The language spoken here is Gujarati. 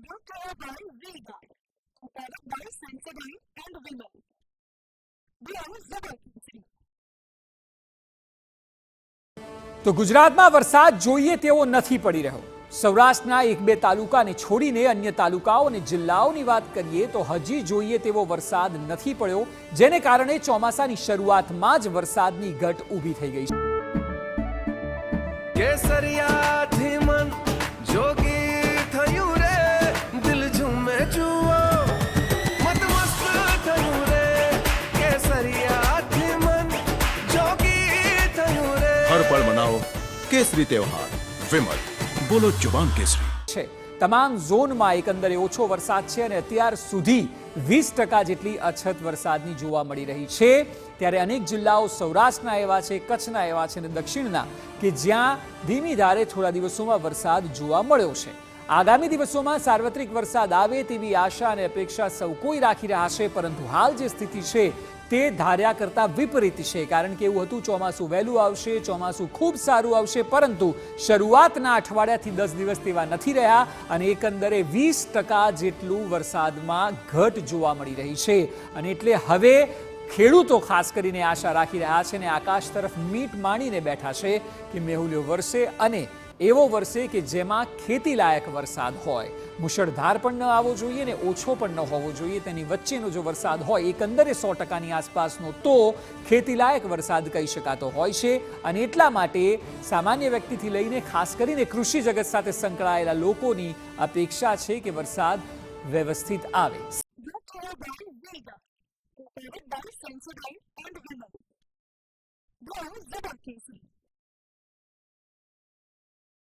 brought to you by V-Guard, prepared by Sensodyne and Vimal. Brand Zabarkandsi. તો ગુજરાતમાં વરસાદ જોઈએ તેવો નથી પડી રહ્યો। સૌરાષ્ટ્રના એક બે તાલુકાને છોડીને અન્ય તાલુકાઓ અને જિલ્લાઓની વાત કરીએ તો હજી જોઈએ તેવો વરસાદ નથી પડ્યો, જેને કારણે ચોમાસાની શરૂઆતમાં જ વરસાદની ઘટ ઊભી થઈ ગઈ છે। કેસરિયાથી મન જોગી થયું રે, દિલ ઝૂમે જુઓ મત મસ્ત થયું રે, કેસરિયાથી મન જોગી થયું રે। हर पल मनाओ केसरी त्योहार। विमल, बोलो जुबान केसरी। તમામ ઝોનમાં એકંદરે ઓછો વરસાદ છે અને અત્યાર સુધી 20% જેટલી અછત વરસાદની જોવા મળી રહી છે। ત્યારે અનેક જિલ્લાઓ સૌરાષ્ટ્રના એવા છે, કચ્છના એવા છે અને દક્ષિણના કે જ્યાં ધીમી ધારે થોડા દિવસોમાં વરસાદ જોવા મળ્યો છે। આગામી દિવસોમાં સાર્વત્રિક વરસાદ આવે તેવી આશા અને અપેક્ષા સૌ કોઈ રાખી રહ્યા છે, પરંતુ હાલ જે સ્થિતિ છે તે ધાર્યા કરતા વિપરીત છે। કારણ કે એવું હતું ચોમાસું વહેલું આવશે, ચોમાસું ખૂબ સારું આવશે, પરંતુ શરૂઆતના અઠવાડિયાથી 10 દિવસ તેવા નથી રહ્યા અને એકંદરે 20% જેટલું વરસાદમાં ઘટ જોવા મળી રહી છે। અને એટલે હવે ખેડૂતો ખાસ કરીને આશા રાખી રહ્યા છે અને આકાશ તરફ મીટ માણીને બેઠા છે કે મેહુલ્યો વરસે અને એવો વરસે કે જેમાં ખેતીલાયક વરસાદ હોય। મુશળધાર પણ ન આવવો જોઈએ ને ઓછો પણ ન હોવો જોઈએ, તેની વચ્ચેનો જો વરસાદ હોય એકંદરે 100%ની આસપાસનો તો ખેતીલાયક વરસાદ કહી શકાતો હોય છે। અને એટલા માટે સામાન્ય વ્યક્તિથી લઈને ખાસ કરીને કૃષિ જગત સાથે સંકળાયેલા લોકોની અપેક્ષા છે કે વરસાદ વ્યવસ્થિત આવે। Brought to you by V-Guard, prepared by Sensodyne and Vimal. Brand Zabarkandsi.